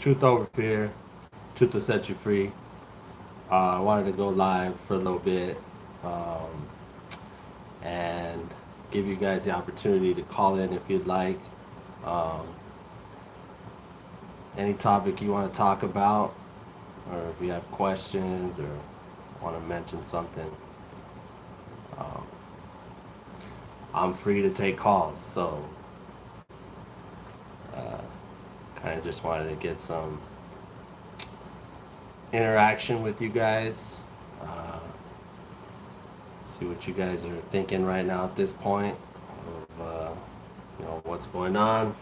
Truth Over Fear. Truth will set you free. I wanted to go live for a little bit um, and give you guys the opportunity to call in if you'd like. Um, any topic you want to talk about, or if you have questions or want to mention something, um, I'm free to take calls. So, uh, kind of just wanted to get some interaction with you guys. Uh, See what you guys are thinking right now at this point of what's going on.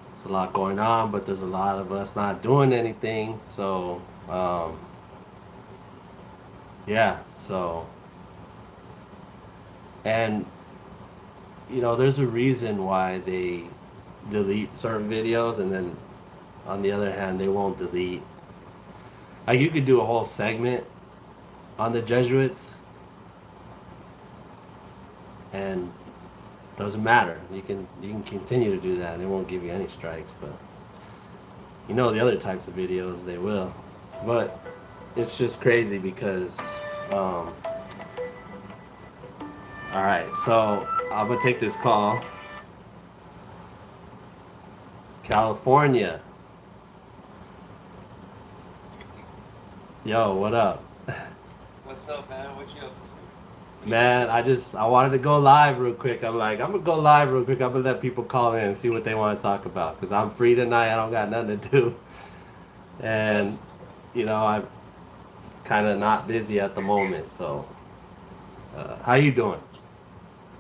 There's a lot going on, but there's a lot of us not doing anything. So yeah, so and there's a reason why they delete certain videos, and then on the other hand, they won't delete. Like you could do a whole segment on the Jesuits, and doesn't matter. You can continue to do that, and they won't give you any strikes. But the other types of videos they will. But it's just crazy because. All right, so I'm gonna take this call. California. Yo, what up? What's up, man? What you up to? Man, I wanted to go live real quick. I'm like, I'm gonna go live real quick. I'm gonna let people call in and see what they want to talk about because I'm free tonight. I don't got nothing to do, That's and I'm kind of not busy at the moment. So, how you doing?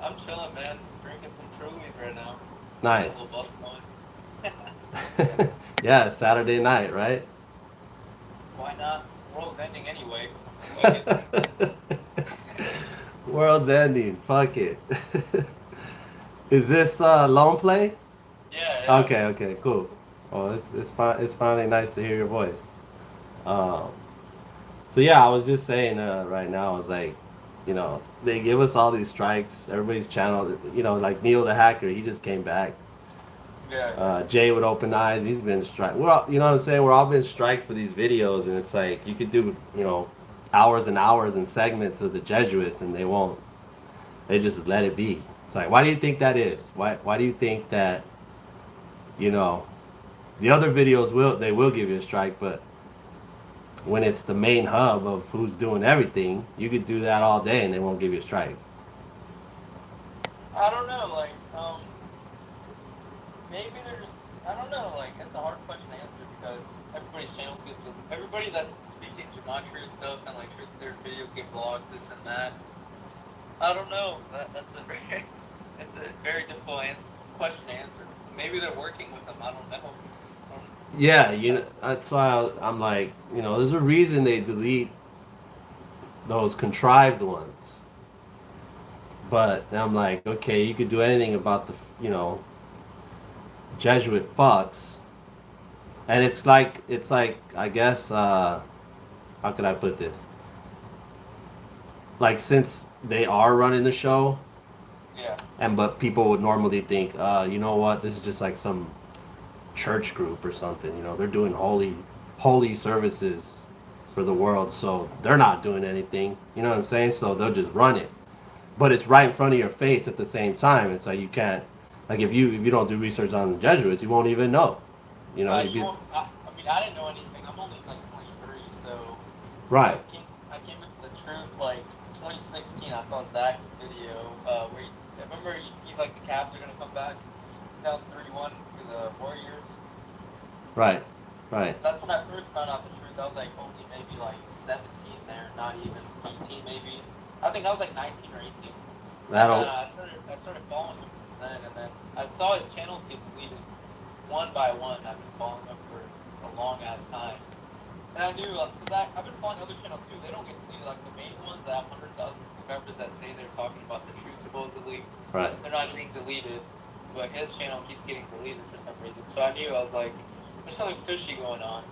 I'm chilling, man. Just drinking some Trulies right now. A Nice. little buff one. Yeah, Saturday night, right? Why not? World's ending anyway. Fuck it. World's ending. Fuck it. Is this lone play? Yeah, yeah. Okay, okay, cool. Oh, it's finally nice to hear your voice. Um, so yeah, I was just saying right now, I was like, they give us all these strikes. Everybody's channel, like Neil the hacker, he just came back. Yeah, yeah. Jay with open eyes, he's been strike. We're all, you know what I'm saying? We're all been striked for these videos, and it's like you could do, hours and hours and segments of the Jesuits, and they won't. They just let it be. It's like, why do you think that is? Why do you think that, you know, the other videos will give you a strike, but when it's the main hub of who's doing everything, you could do that all day and they won't give you a strike. I don't know, maybe they're just, I don't know, it's a hard question to answer because everybody's channels gets, everybody that's speaking gematria stuff and, their videos get blocked, this and that. I don't know. That's a very, it's a very difficult question to answer. Maybe they're working with them. I don't know. Yeah, that's why I'm like, there's a reason they delete those contrived ones. But I'm like, okay, you could do anything about the, Jesuit fucks. And it's like, I guess, how could I put this? Like, since they are running the show, Yeah. but people would normally think, you know what, this is just like some church group or something. They're doing holy services for the world, so they're not doing anything. You know what I'm saying? So they'll just run it, but it's right in front of your face at the same time. It's like you can't, like if you don't do research on the Jesuits, you won't even know. You You get won't, I mean, I didn't know anything. I'm only 23, so I right, came, I came into the truth 2016. I saw Zach's video where I remember he's like the Cavs are gonna come back down 3-1 to the Warriors. right, right. That's when I first found out the truth. I was only maybe 17 there, not even 18 maybe. I think I was 19 or 18. And That'll I started following him since then, and then I saw his channels get deleted one by one. I've been following him for a long ass time, and I knew because I've been following other channels too. They don't get deleted like the main ones that have 100,000 members that say they're talking about the truth supposedly. right. They're not getting deleted, but his channel keeps getting deleted for some reason. So I knew I was like, there's something fishy going on.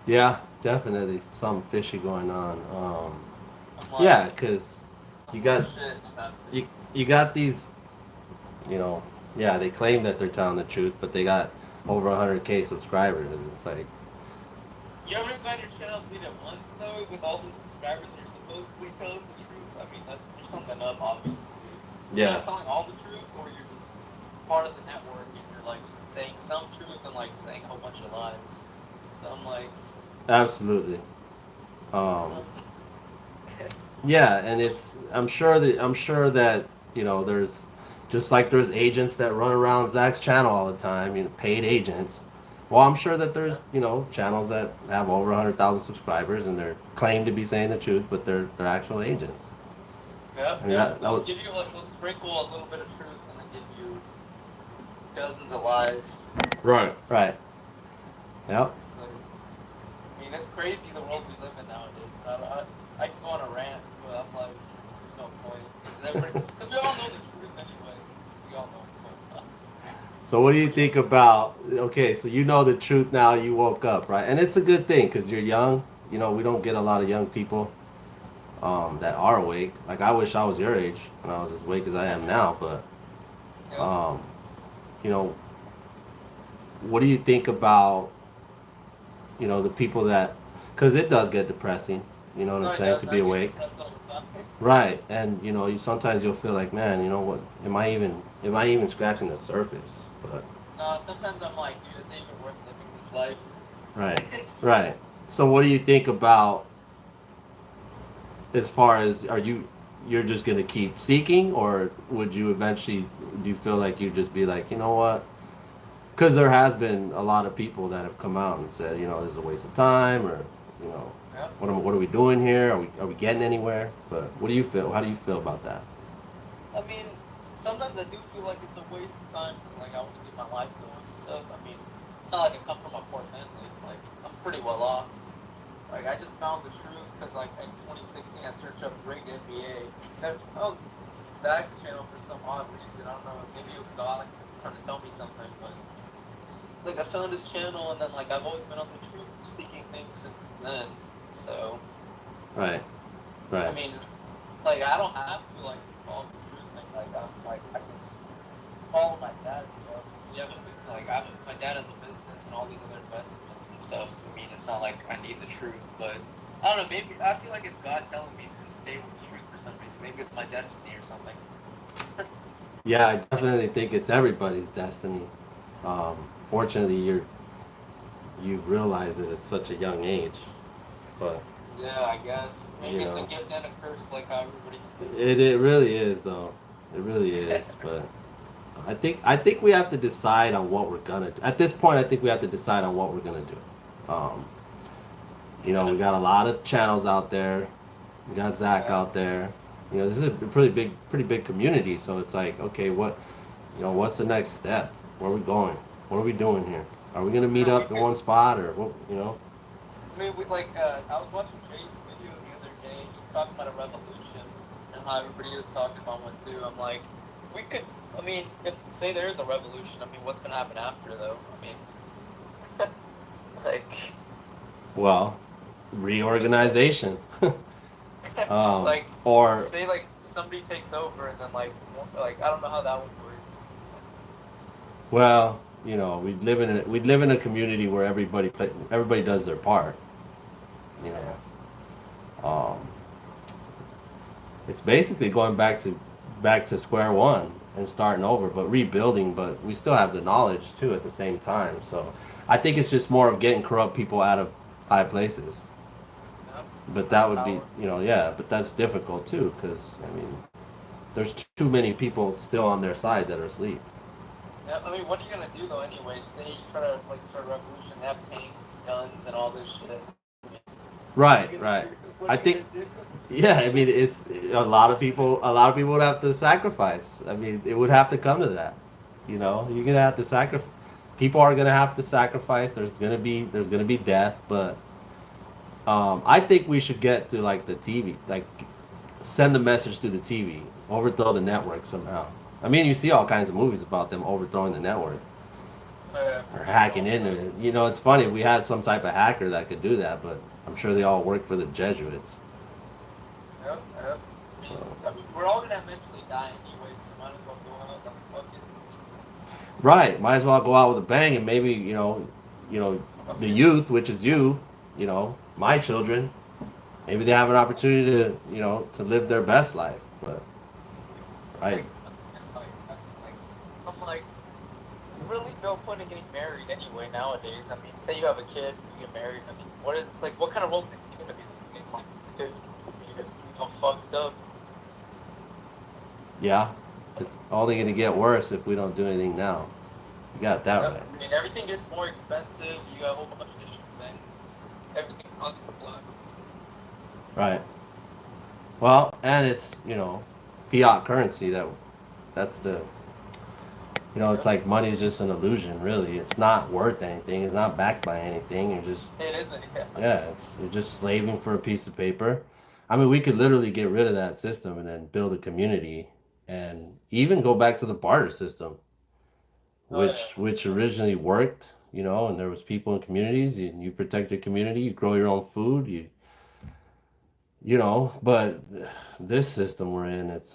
Yeah, definitely some fishy going on. I'm Yeah, like, because I'm you like, got shit. you got these, yeah, they claim that they're telling the truth, but they got over 100K subscribers. It's like, You ever got your channel deleted once though, with all the subscribers and you're supposedly telling the truth? I mean, there's something up, obviously. You're yeah, not telling all the truth, or you're just part of the network and you're like just saying some truth and like saying a whole bunch of lies. So I'm like, absolutely. Um, some, yeah, and I'm sure that there's just like there's agents that run around Zach's channel all the time, paid agents. Well, I'm sure that there's channels that have over 100,000 subscribers and they're claim to be saying the truth, but they're actual agents. yep, I mean yep. that They'll was give you like they'll sprinkle a little bit of truth and then give you dozens of lies. right, right. Yep. So, I mean, it's crazy the world we live in nowadays. I can go on a rant, but I'm like, there's no point. Because we all know the truth anyway. We all know what's going on. So what do you think about? Okay, so you know the truth now. You woke up, right? And it's a good thing because you're young. We don't get a lot of young people that are awake. Like I wish I was your age when I was as awake as I am now. But Yep. um, you know, what do you think about the people that? Because it does get depressing. You know what No, I'm it saying? does. To be I get awake, depressed all the time. right? And sometimes you'll feel like, man, you know what? Am I even scratching the surface? But No, sometimes I'm like, dude, is it even worth living this life? right, right. So what do you think about as far as you're just gonna keep seeking, or would you eventually do you feel like you'd just be like, you know what? Because there has been a lot of people that have come out and said, this is a waste of time, or you know, Yep. what are we doing here? Are we getting anywhere? But what do you feel? How do you feel about that? I mean, sometimes I do feel like it's a waste of time because, like, I want to get my life going and stuff. I mean, it's not like I come from a poor family. Like, I'm pretty well off. Like, I just found the truth because, like, in 2016, I searched up rigged NBA. That's Zach's channel for some odd reason. I don't know. Maybe it was God trying to tell me something, but like, I found his channel, and then like I've always been on the truth seeking thing since then. So, Right, I right, mean, like, I don't have to like follow the truth thing. Like, I can follow my dad and stuff. Yeah, like my dad has a business and all these other investments and stuff. I mean, it's not like I need the truth, but I don't know. Maybe I feel like it's God telling me to stay with the truth for some reason. Maybe it's my destiny or something. yeah. I definitely think it's everybody's destiny. Fortunately, you've realized it at such a young age, but Yeah, I guess maybe you it's a know, gift and a curse, like how everybody it says. it really is though. It really is, but. I think we have to decide on what we're gonna do. At this point, I think we have to decide on what we're gonna do. Um, we got a lot of channels out there. We got Zach Yeah. out there. This is a pretty big community. So it's like, okay, what's the next step? Where are we going? What are we doing here? Are we gonna meet No, we up in could. one spot or what? I mean, we like. I was watching Jay's video the other day. He was talking about a revolution and how everybody is talking about one too. I'm like, we could. I mean, if say there is a revolution, I mean, what's gonna happen after though? I mean, like, Well, what's the reorganization. like? Or Say like somebody takes over and then like I don't know how that would work. well, we live in a community where everybody does their part. You Yeah. know, it's basically going back to square one and starting over, but rebuilding. But we still have the knowledge too at the same time. So I think it's just more of getting corrupt people out of high places. Yep. But Out that of would be, power. yeah. But that's difficult too, because I mean, there's too many people still on their side that are asleep. Yeah, I mean, what are you gonna do though? Anyway, say you try to like start a revolution, they have tanks, guns, and all this shit. Right, right. What I are you think, gonna do? yeah. I mean, it's a lot of people. A lot of people would have to sacrifice. I mean, it would have to come to that. You're gonna have to sacrifice. People are gonna have to sacrifice. There's gonna be death, but I think we should get to like the TV, like send the message to the TV, overthrow the network somehow. I mean, you see all kinds of movies about them overthrowing the network or For hacking real, into like, it. It's funny. We had some type of hacker that could do that, but I'm sure they all work for the Jesuits. yep, yep. So. I mean, we're all gonna eventually die anyway, so might as well go out and fuck it. Right. Might as well go out with a bang, and maybe the youth, which is my children, maybe they have an opportunity to to live their best life. But right. I'm like, there's really no point in getting married anyway nowadays. I mean, say you have a kid, you get married. I mean, what kind of role is he gonna be in like 50 years? All fucked up. Yeah. It's only going to get worse if we don't do anything now. You got that Yep. right. I mean, everything gets more expensive. You got a whole bunch of issues, and everything costs a lot. Right. Well, and it's fiat currency that's the it's Yep. like money is just an illusion, really. It's not worth anything. It's not backed by anything. You're just It isn't. Yeah. you're just slaving for a piece of paper. I mean, we could literally get rid of that system and then build a community and even go back to the barter system, Oh yeah. which originally worked, and there was people in communities, and you protect your community, you grow your own food, but this system we're in, it's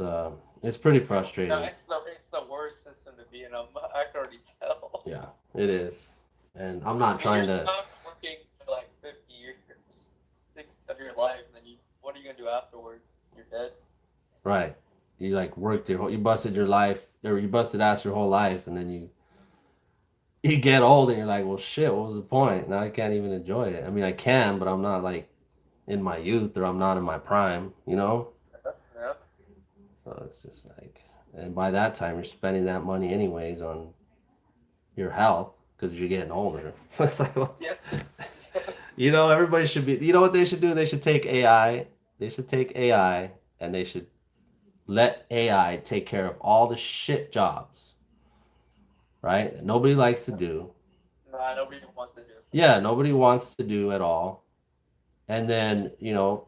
pretty No, frustrating. it's the worst system to be in. I can already tell. Yeah, it is. And I'm not I mean, you're trying to. stuck working for like 50 years, 60 of your life, and then what are you gonna do afterwards? You're dead. Right. You like worked you busted your life, or you busted ass your whole life, and then you get old and you're like, well, shit, what was the point? Now I can't even enjoy it. I mean, I can, but I'm not like in my youth or I'm not in my prime. Yeah. So it's just like, and by that time you're spending that money anyways on your health because you're getting older. So it's like, well, Yeah. everybody should be. You know what they should do? They should take AI. They should take AI and they should let AI take care of all the shit jobs, right? That nobody likes to do. Nah, nobody wants to do Yeah, this. nobody wants to do at all. And then,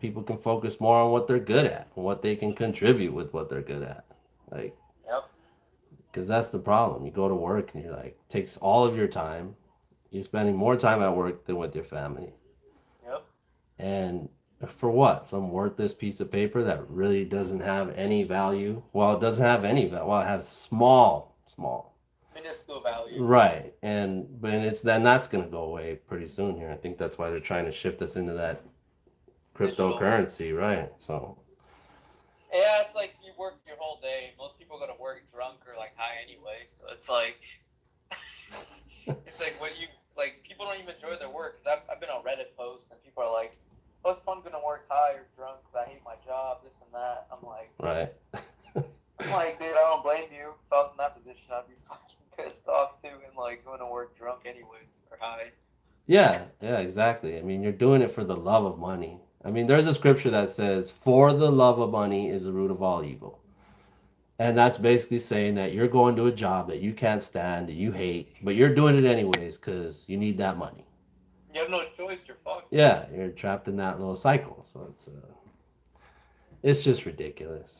people can focus more on what they're good at and what they can contribute with what they're good at. Like, Yep. because that's the problem. You go to work and you're like, takes all of your time. You're spending more time at work than with your family. Yep. And for what? Some worthless piece of paper that really doesn't have any value. Well, it doesn't have any value. Well, it has small. Minuscule value. Right. But it's then that's gonna go away pretty soon here. I think that's why they're trying to shift us into that Digital. cryptocurrency, right? So Yeah, it's like you work your whole day. Most people go to work drunk or like high anyway, so it's like it's like what do you like? People don't even enjoy their work. Cause I've been on Reddit posts and people are like, "Oh, it's fun going to work high or drunk. Cause I hate my job, this and that." right. I'm like, dude, I don't blame you. If I was in that position, I'd be fucking pissed off too, and like going to work drunk anyway or high. Yeah, exactly. I mean, you're doing it for the love of money. I mean, there's a scripture that says, "For the love of money is the root of all evil." And that's basically saying that you're going to a job that you can't stand, that you hate, but you're doing it anyways because you need that money. You have no choice. You're fucked. Yeah, you're trapped in that little cycle. So it's just ridiculous.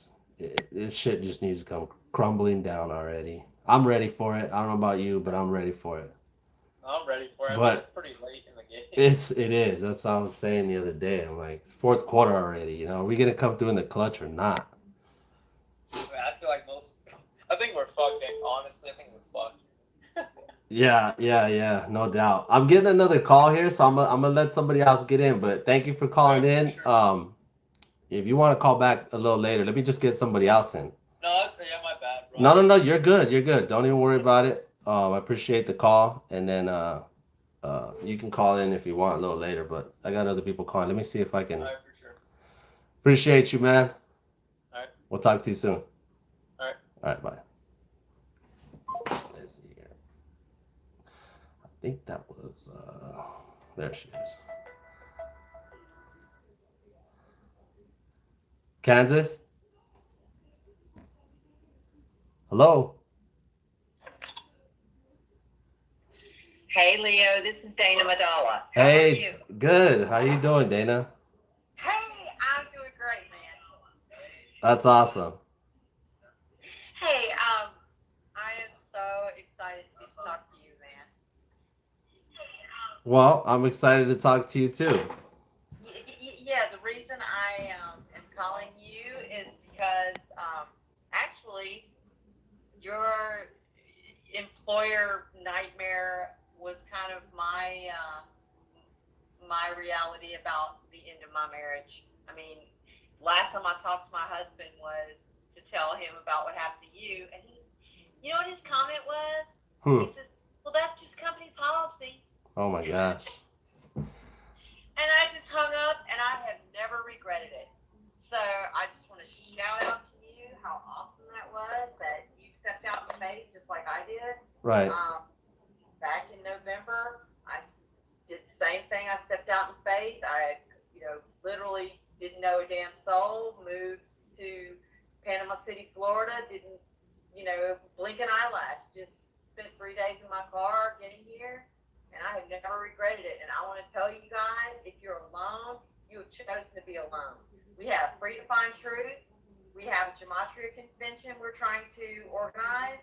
This shit just needs to come crumbling down already. I'm ready for it. I don't know about you, but I'm ready for it. I'm ready for it, but it's But pretty late in the game. it is. That's what I was saying the other day. I'm like, it's fourth quarter already. Are we gonna come through in the clutch or not? I feel like most. I think we're fucked. Honestly, I think we're fucked. Yeah. No doubt. I'm getting another call here, so I'm gonna let somebody else get in. But thank you for calling Alright, in. for sure. If you want to call back a little later, let me just get somebody else in. No, yeah, my bad, bro. No. You're good. You're good. Don't even worry about it. I appreciate the call, and then you can call in if you want a little later. But I got other people calling. Let me see if I can. Alright, for sure. Appreciate you, man. Alright. We'll talk to you soon. Alright. All right. Bye. Let's see here. I think that was. There she is. Kansas. Hello. Hey Leo, this is Dana Madala. How are Hey, you? good. How you doing, Dana? Hey, I'm doing great, man. That's awesome. Hey, I am so excited to talk to you, man. Well, I'm excited to talk to you too. Yeah, the reason I am calling you is because actually your employer employer nightmare was kind of my reality about the end of my marriage. I mean, last time I talked to my husband was to tell him about what happened to you, and you know what his comment was? He says, "Well, that's just company policy." Oh my gosh. And I just hung up, and I have never regretted it. So I just want to shout out to you how awesome that was, that you stepped out in faith just like I did. Right. Back in November, I did the same thing. I stepped out in faith. I, literally didn't know a damn soul. Moved to Panama City, Florida. Didn't, blink an eyelash. Just spent 3 days in my car getting here, and I have never regretted it. And I want to tell you guys, if you're alone, you have chosen to be alone. We have Free to Find Truth. We have a Gematria convention we're trying to organize,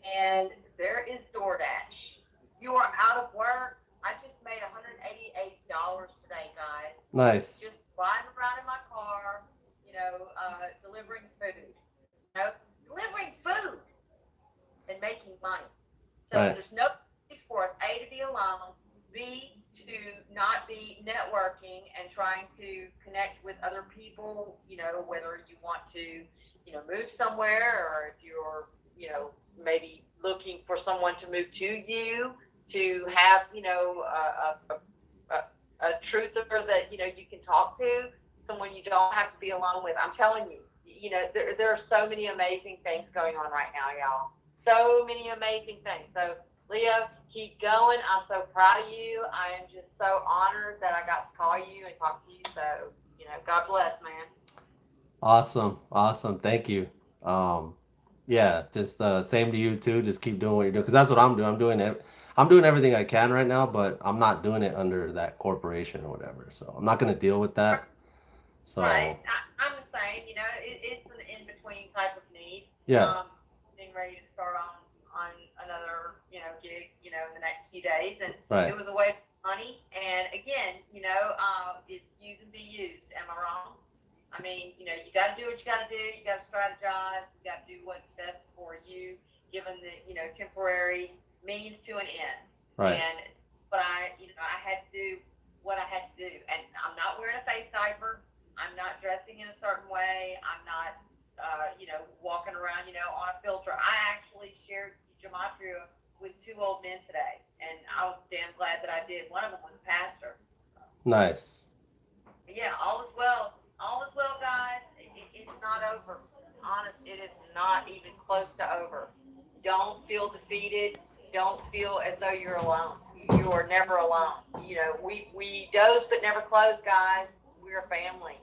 and there is DoorDash. You are out of work. I just made $188 today, guys. Nice. Just riding around in my car, delivering food. Delivering food and making money. So Right. there's no place for us, A, to be alone, B, to not be networking and trying to connect with other people, whether you want to, move somewhere, or if you're, maybe looking for someone to move to you, to have, a truther that, you can talk to, someone you don't have to be alone with. I'm telling you, there are so many amazing things going on right now, y'all. So many amazing things. So, Leo, keep going. I'm so proud of you. I am just so honored that I got to call you and talk to you. So, God bless, man. Awesome. Thank you. Yeah, just same to you too. Just keep doing what you're doing, because that's what I'm doing. I'm doing everything I can right now, but I'm not doing it under that corporation or whatever. So I'm not gonna deal with that. So Right. I'm the same. It's an in-between type of need. yeah, Getting ready to start on another, gig, in the next few days, and right. it was a way of money. And again, it's use and be used. Am I wrong? I mean, you got to do what you got to do. You got to strategize. You got to do what's best for you, given the, temporary means to an end. Right. But I had to do what I had to do. And I'm not wearing a face diaper. I'm not dressing in a certain way. I'm not, walking around, on a filter. I actually shared Gematria with 2 old men today. And I was damn glad that I did. One of them was a pastor. Nice. Yeah, all is well. All is well, guys. It's not over. Honest, it is not even close to over. Don't feel defeated. Don't feel as though you're alone. You are never alone. We doze but never close, guys. We're a family.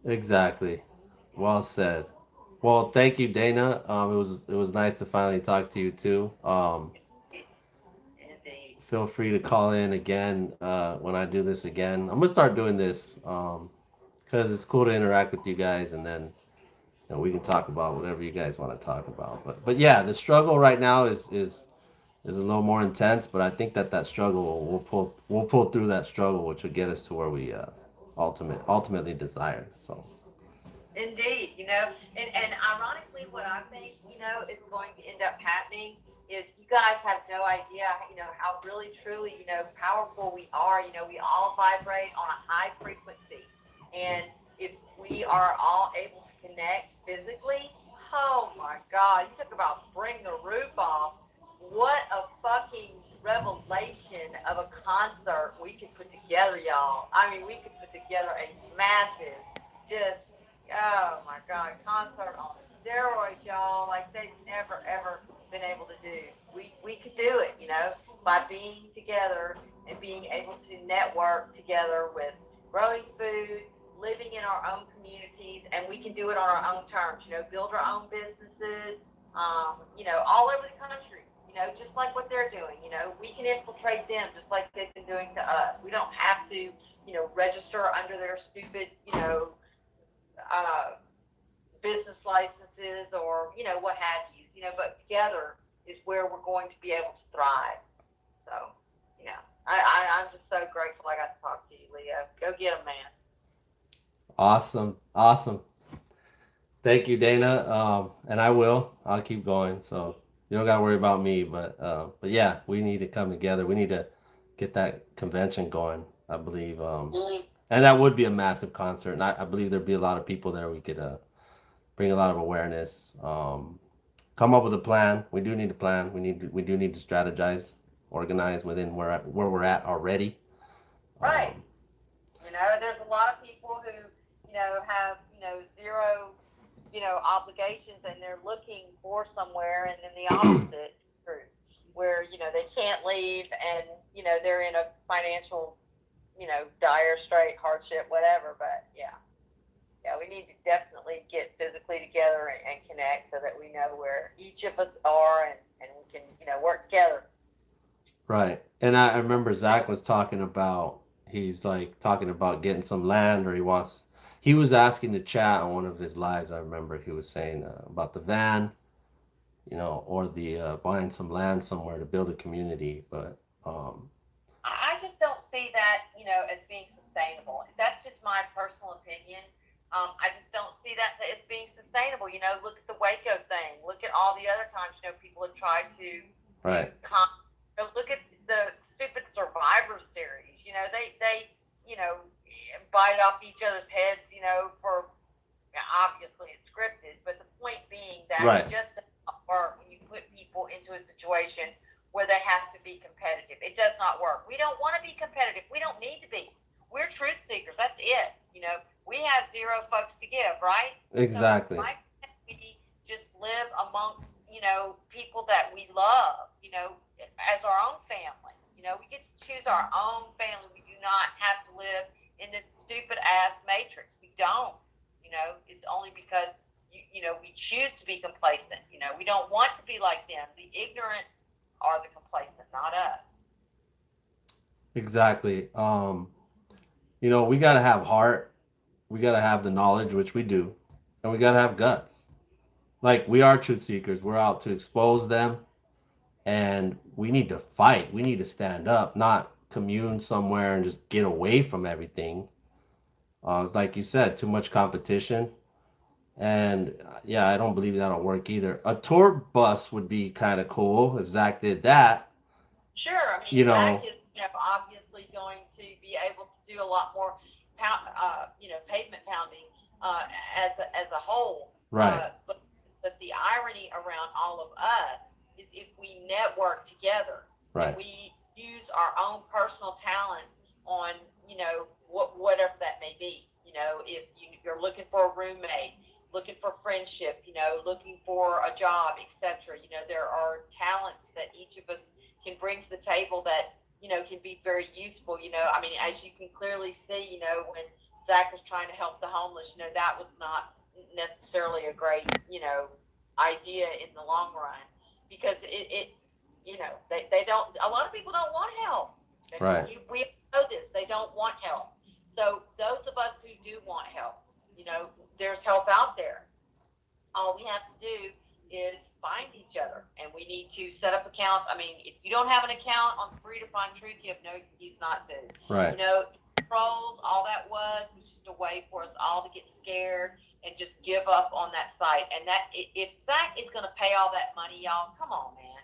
Exactly. Well said. Well, thank you, Dana. It was nice to finally talk to you too. Indeed. Feel free to call in again when I do this again. I'm gonna start doing this because it's cool to interact with you guys, and then we can talk about whatever you guys want to talk about. But yeah, the struggle right now is a little more intense, but I think that struggle we'll pull through that struggle, which will get us to where we ultimately desire. So Indeed, and ironically, what I think, is going to end up happening is you guys have no idea, how really, truly, powerful we are. We all vibrate on a high frequency. And if we are all able to connect physically, oh my God, you talk about bring the roof off. What a fucking revelation of a concert we could put together, y'all. I mean, we could put together a massive, just, oh my God, concert on steroids, y'all, like they've never, ever been able to do. We could do it, by being together and being able to network together with growing food, living in our own communities, and we can do it on our own terms, build our own businesses, all over the country, just like what they're doing. We can infiltrate them just like they've been doing to us. We don't have to, register under their stupid, business licenses or, what have you, but together is where we're going to be able to thrive. So, I'm just so grateful I got to talk to you, Leo. Go get 'em, man. awesome. Thank you, Dana. And I'll keep going. So You don't got to worry about me, but yeah, we need to come together. We need to get that convention going. I believe, and that would be a massive concert. And I believe there'd be a lot of people there. We could bring a lot of awareness. Come up with a plan. We do need a plan. We do need to strategize, organize within where we're at already. Right. Um, You know, there's a lot of people who, have, zero, obligations, and they're looking for somewhere, and then the opposite is true, where, they can't leave, and, they're in a financial, dire strait, hardship, whatever. But yeah, we need to definitely get physically together and connect so that we know where each of us are, and we can, work together. right. And I remember Zach was talking about he's like talking about getting some land or he was asking the chat on one of his lives. I remember he was saying about the van, or the buying some land somewhere to build a community. But I just don't see that, as being sustainable. That's just my personal opinion. I just don't see that as being sustainable. Look at the Waco thing. Look at all the other times, people have tried to right, look at the stupid Survivor series. They bite off each other's heads, for obviously it's scripted, but the point being that right, it just doesn't work when you put people into a situation where they have to be competitive. It does not work. We don't want to be competitive. We don't need to be. We're truth seekers. That's it. We have zero fucks to give, right? exactly, So why can't we just live amongst, people that we love, as our own family? We get to choose our own family. We do not have to live in this stupid ass matrix. We don't. It's only because we choose to be complacent. We don't want to be like them. The ignorant are the complacent, not us. exactly. We gotta have heart. We gotta have the knowledge, which we do, and we gotta have guts. Like we are truth seekers. We're out to expose them, and we need to fight. We need to stand up, not commune somewhere and just get away from everything. It's like you said, too much competition. And yeah, I don't believe that'll work either. A tour bus would be kind of cool if Zach did that. Sure. I You mean, Zach know, is, obviously going to be able to do a lot more, pavement pounding, as a whole. right, But the irony around all of us is if we network together and right, we use our own personal talents on, whatever that may be. If you're looking for a roommate, looking for friendship, looking for a job, etc. There are talents that each of us can bring to the table that, can be very useful. I mean, as you can clearly see, when Zach was trying to help the homeless, that was not necessarily a great, idea in the long run, because they don't, a lot of people don't want help. right, We know this, they don't want help. So those of us who do want help, there's help out there. All we have to do is find each other, and we need to set up accounts. I mean, if you don't have an account on Free to Find Truth, you have no excuse not to. right, Trolls, all that was just a way for us all to get scared and just give up on that site. And that, if Zach is going to pay all that money, y'all, come on, man.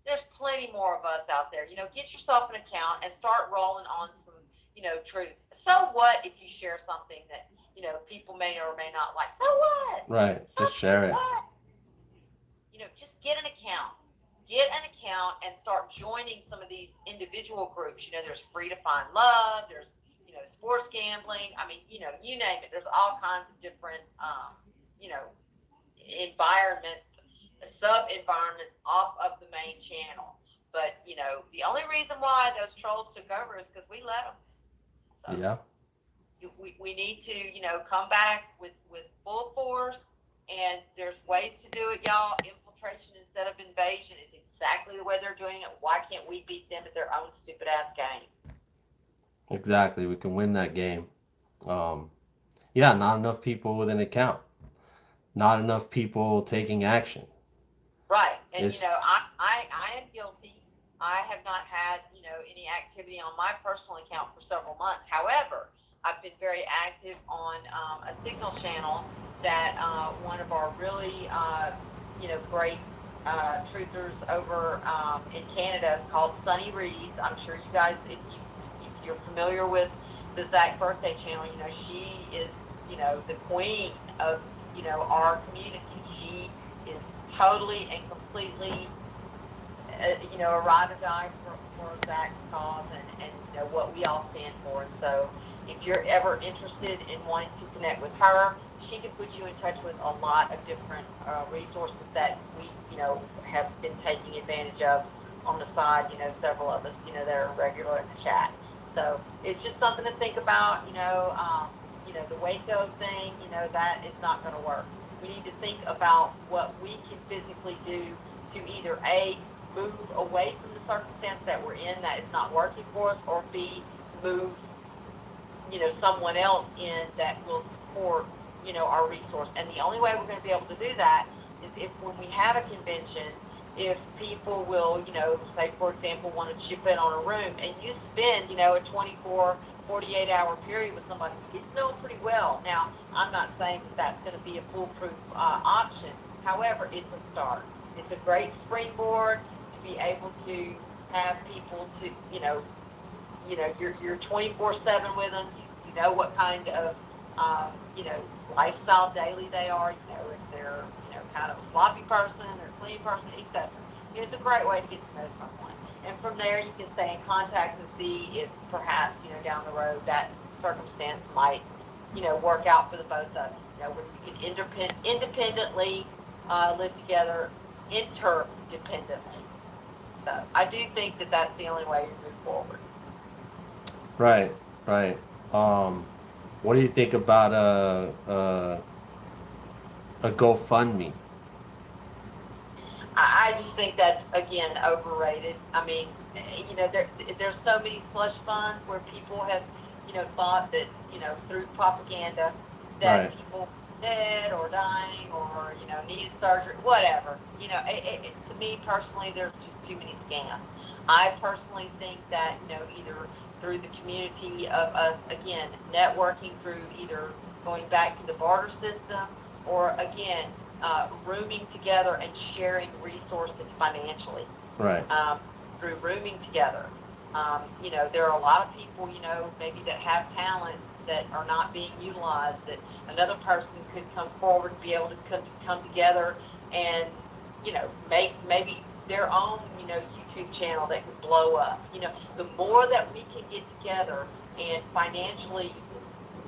There's plenty more of us out there. Get yourself an account and start rolling on some, truths. So what if you share something that, people may or may not like? So what? right. So Just share it. what? Just get an account. Get an account and start joining some of these individual groups. There's Free to Find Love. There's, sports gambling. I mean, you name it. There's all kinds of different, environments, sub-environments off of the main channel. But, the only reason why those trolls took over is because we let them. So Yeah, we need to, come back with full force, and there's ways to do it, y'all. Infiltration instead of invasion is exactly the way they're doing it. Why can't we beat them at their own stupid ass game? exactly. We can win that game. Yeah, not enough people with an account. Not enough people taking action. Right. And, It's I am guilty. I have not had, any activity on my personal account for several months. However, I've been very active on a Signal channel that one of our really, great truthers over in Canada called Sunny Reads. I'm sure you guys, if you're familiar with the Zach Birthday channel, you know, she is, you know, the queen of, you know, our community. She is totally and completely, you know, a ride or die for Zach's cause and you know, what we all stand for. And so if you're ever interested in wanting to connect with her, she can put you in touch with a lot of different resources that we, you know, have been taking advantage of on the side. You know, several of us, you know, that are regular in the chat. So it's just something to think about. You know, the Waco thing. You know, that is not going to work. We need to think about what we can physically do to either A, move away from the circumstance that we're in that is not working for us, or B, move, you know, someone else in that will support, you know, our resource. And the only way we're going to be able to do that is if when we have a convention, if people will, you know, say, for example, want to chip in on a room, and you spend, you know, a 24, 48-hour period with somebody, you get to know them pretty well. Now, I'm not saying that that's going to be a foolproof option. However, it's a start. It's a great springboard to be able to have people to, you're 24/7 with them. You know what kind of, lifestyle daily they are. You know if they're, kind of a sloppy person or a clean person, etc. It's a great way to get to know someone. And from there, you can stay in contact and see if perhaps, down the road that circumstance might, work out for the both of you. Where you can independently live together, interdependently. So I do think that that's the only way to move forward. Right, right. What do you think about a GoFundMe? I just think that's, again, overrated. I mean, there's so many slush funds where people have, thought that, through propaganda that Right. people dead or dying or, needed surgery, whatever. To me personally, there's just too many scams. I personally think that, either through the community of us, again, networking through either going back to the barter system or, again, rooming together and sharing resources financially. Right. Through rooming together. There are a lot of people, maybe that have talents that are not being utilized, that another person could come forward and be able to come together and, make maybe their own, YouTube channel that could blow up. The more that we can get together and financially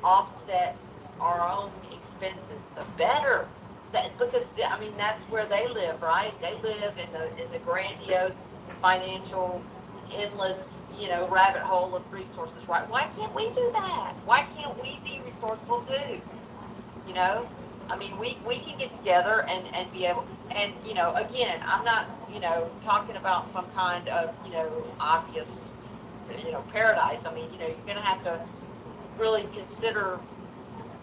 offset our own expenses, the better. Because that's where they live, right? They live in the grandiose, financial, endless, rabbit hole of resources, right? Why can't we do that? Why can't we be resourceful too? We can get together and be able, and again, I'm not, talking about some kind of, obvious, paradise. You're going to have to really consider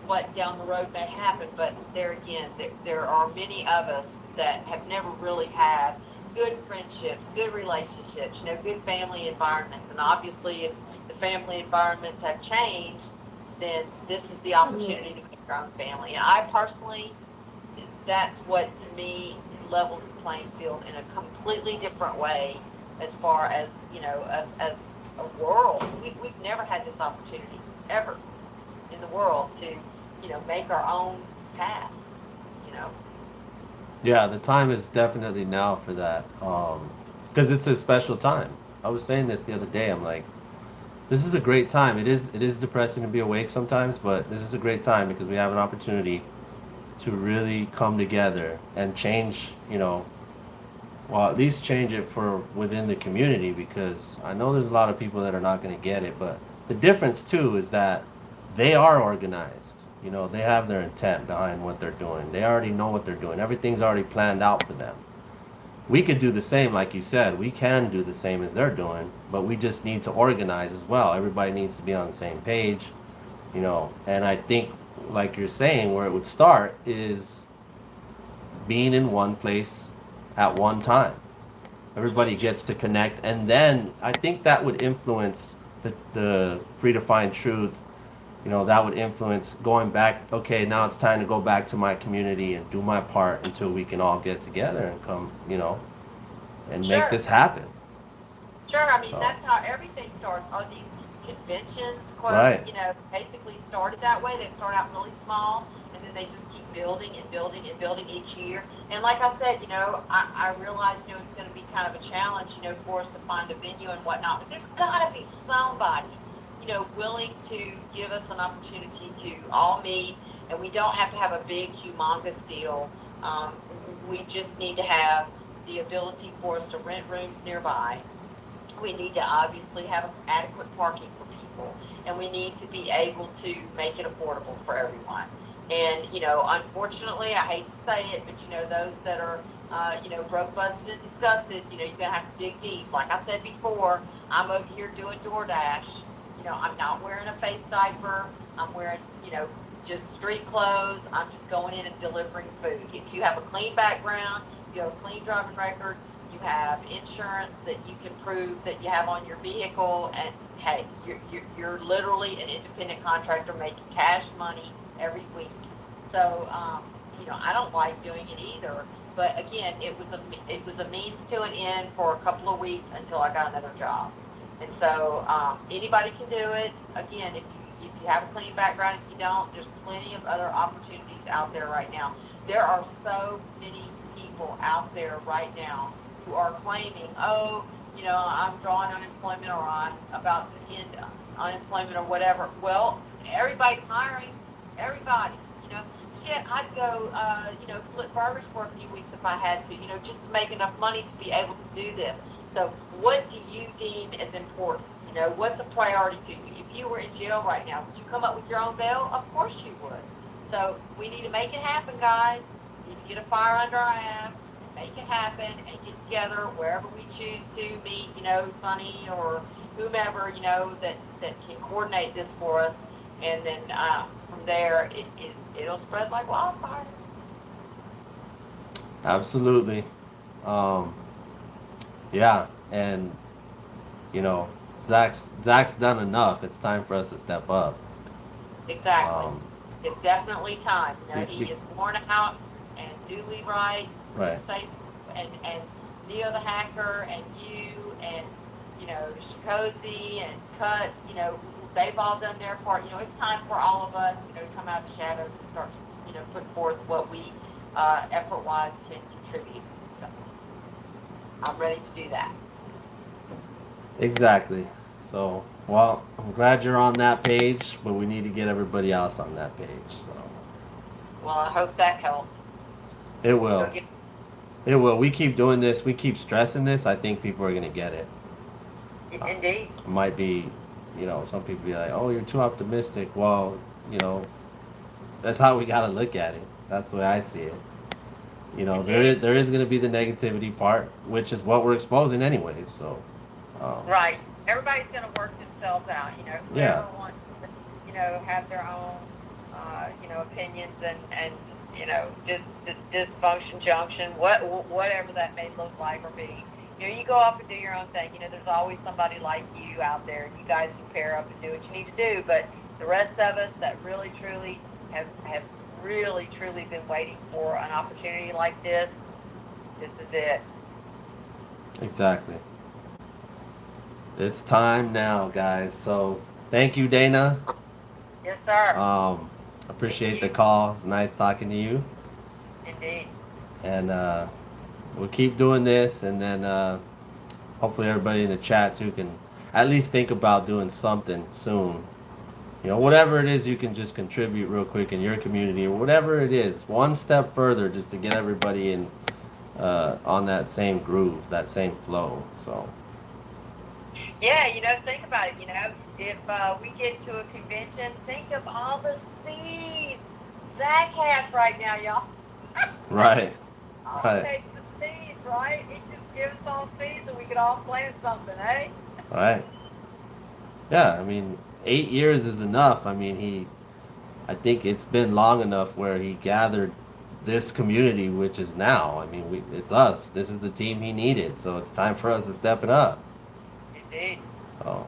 what down the road may happen, but there again, there are many of us that have never really had good friendships, good relationships, good family environments. And obviously, if the family environments have changed, then this is the opportunity to make our own family. And I personally, that's what to me levels the playing field in a completely different way as far as, as a world. We've never had this opportunity ever in the world to, make our own path, Yeah, the time is definitely now for that. Because it's a special time. I was saying this the other day. I'm like, this is a great time. It is depressing to be awake sometimes, but this is a great time because we have an opportunity to really come together and change, well, at least change it for within the community, because I know there's a lot of people that are not going to get it, but the difference too is that they are organized. They have their intent behind what they're doing. They already know what they're doing. Everything's already planned out for them. We could do the same, like you said. We can do the same as they're doing, but we just need to organize as well. Everybody needs to be on the same page, and I think, like you're saying, where it would start is being in one place at one time. Everybody gets to connect, and then I think that would influence the Free to Find Truth you know, that would influence going back. Okay, now it's time to go back to my community and do my part until we can all get together and come, you know, and make Sure. this happen. Sure, I mean, So, that's how everything starts. Are these conventions, quote, right, you know, basically started that way? They start out really small, and then they just keep building and building and building each year. And like I said, you know, I realize, you know, it's going to be kind of a challenge, you know, for us to find a venue and whatnot. But there's got to be somebody, you know, willing to give us an opportunity to all meet, and we don't have to have a big, humongous deal. Um, we just need to have the ability for us to rent rooms nearby. We need to obviously have adequate parking for people, and we need to be able to make it affordable for everyone. And, you know, unfortunately, I hate to say it, but, you know, those that are, you know, broke, busted, and disgusted, you know, you're going to have to dig deep. Like I said before, I'm over here doing DoorDash. You know, I'm not wearing a face diaper. I'm wearing, you know, just street clothes. I'm just going in and delivering food. If you have a clean background, you have a clean driving record, you have insurance that you can prove that you have on your vehicle, and hey, you're literally an independent contractor making cash money every week. So, you know, I don't like doing it either. But again, it was a means to an end for a couple of weeks until I got another job. And so anybody can do it. Again, if you have a clean background, if you don't, there's plenty of other opportunities out there right now. There are so many people out there right now who are claiming, oh, you know, I'm drawing unemployment, or I'm about to end unemployment, or whatever. Well, everybody's hiring. Everybody, you know. Shit, I'd go, you know, flip burgers for a few weeks if I had to, you know, just to make enough money to be able to do this. So what do you deem as important? You know, what's a priority to you? If you were in jail right now, would you come up with your own bail? Of course you would. So we need to make it happen, guys. We need to get a fire under our ass, make it happen, and get together wherever we choose to meet, you know, Sonny or whomever, you know, that can coordinate this for us. And then from there, it'll spread like wildfire. absolutely. Um, yeah, and you know, Zach's done enough. It's time for us to step up. Exactly. Um, It's definitely time. You know, be- he be- is worn out and duly right. right. Say, and Neo the Hacker and you and, you know, Shikozy and Cut, you know, they've all done their part. You know, it's time for all of us, you know, to come out of the shadows and start to, you know, put forth what we, effort-wise, can contribute. So I'm ready to do that. Exactly. So, well, I'm glad you're on that page, but we need to get everybody else on that page. So Well, I hope that helped. it Go will. get, It will. We keep doing this. We keep stressing this. I think people are gonna get it. indeed. It might be, you know, some people be like, "Oh, you're too optimistic." Well, you know, that's how we gotta look at it. That's the way I see it. You know, there is gonna be the negativity part, which is what we're exposing anyways. So, Right. Everybody's going to work themselves out. You know, yeah, whoever wants to, you know, have their own, you know, opinions and you know, dysfunction junction, whatever that may look like or be. You know, you go off and do your own thing. You know, there's always somebody like you out there, and you guys can pair up and do what you need to do. But the rest of us that really, truly have really, truly been waiting for an opportunity like this is it. exactly. It's time now, guys. So, thank you, Dana. Yes, sir. Appreciate the call. It's nice talking to you. Indeed. And we'll keep doing this, and then hopefully everybody in the chat too can at least think about doing something soon. You know, whatever it is you can just contribute real quick in your community, or whatever it is, one step further just to get everybody in on that same groove, that same flow. So Yeah, you know, think about it. You know, if we get to a convention, think of all the seeds Zach has right now, y'all. right, I'll right, take the seeds, right? He just gives us all seeds and we could all plant something, eh? right. Yeah, I mean, 8 years is enough. I mean, I think it's been long enough where he gathered this community, which is now. I mean, it's us. This is the team he needed. So it's time for us to step it up. Indeed. So,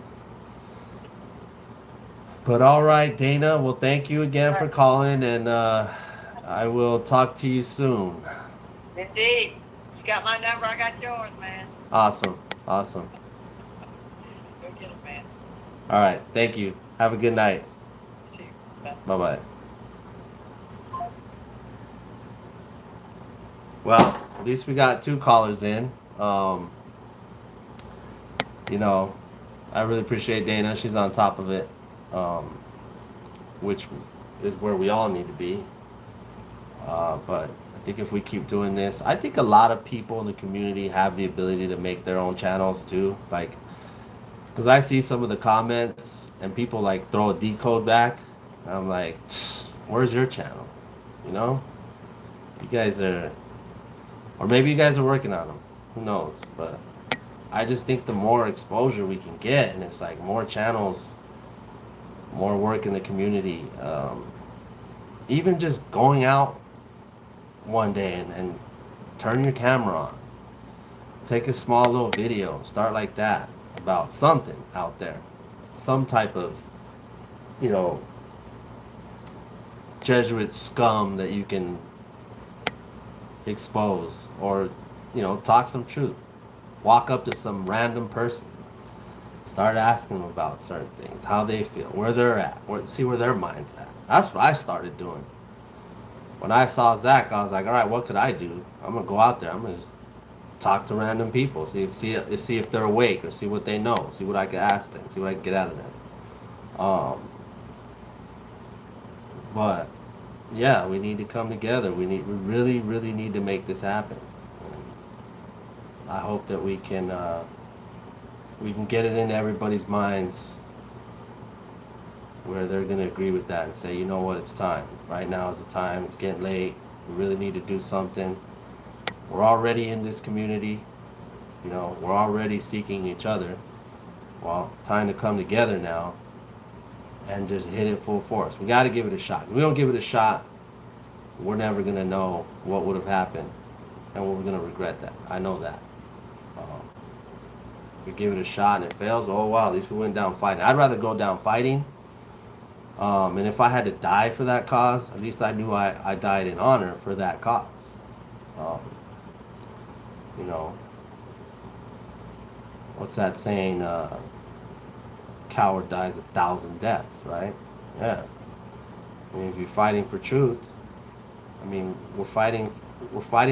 But all right, Dana. Well, thank you again for Right. calling, and I will talk to you soon. Indeed. You got my number, I got yours, man. Awesome. Awesome. Go get it, man. All right. Thank you. Have a good night. You too. Bye. Bye bye. Well, at least we got 2 callers in. You know, I really appreciate Dana. She's on top of it, which is where we all need to be. But I think if we keep doing this, I think a lot of people in the community have the ability to make their own channels too. Like, because I see some of the comments and people like throw a decode back. And I'm like, where's your channel? You know? You guys are, or maybe you guys are working on them. Who knows? But I just think the more exposure we can get, and it's like more channels, more work in the community. Even just going out one day and turn your camera on. Take a small little video. Start like that about something out there. Some type of, you know, Jesuit scum that you can expose, or, you know, talk some truth. Walk up to some random person. Start asking them about certain things, how they feel, where they're at, see where their mind's at. That's what I started doing. When I saw Zach, I was like, all right, what could I do? I'm gonna go out there. I'm gonna just talk to random people, see if they're awake, or see what they know, see what I can ask them, see what I can get out of them. But yeah, we need to come together. We really, really need to make this happen. And I hope that we can get it into everybody's minds where they're gonna agree with that and say, you know what, it's time. Right now is the time. It's getting late. We really need to do something. We're already in this community. You know, we're already seeking each other. Well, time to come together now and just hit it full force. We got to give it a shot. If we don't give it a shot, we're never going to know what would have happened, and we're going to regret that. I know that. If we give it a shot and it fails, oh wow, at least we went down fighting. I'd rather go down fighting, and if I had to die for that cause, at least I knew I died in honor for that cause. You know, what's that saying? Coward dies 1,000 deaths, right? Yeah. I mean, if you're fighting for truth, I mean, we're fighting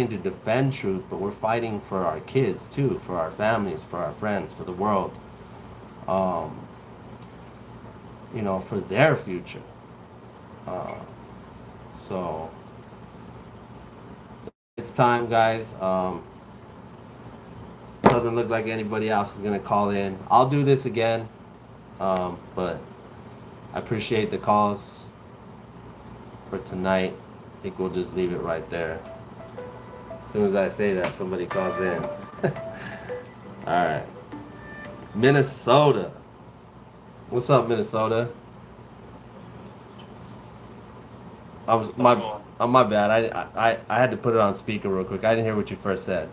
to defend truth, but we're fighting for our kids too, for our families, for our friends, for the world. You know, for their future. So it's time, guys. Doesn't look like anybody else is gonna call in. I'll do this again, but I appreciate the calls for tonight. I think we'll just leave it right there. As soon as I say that, somebody calls in. All right, Minnesota. What's up, Minnesota? My bad. I had to put it on speaker real quick. I didn't hear what you first said.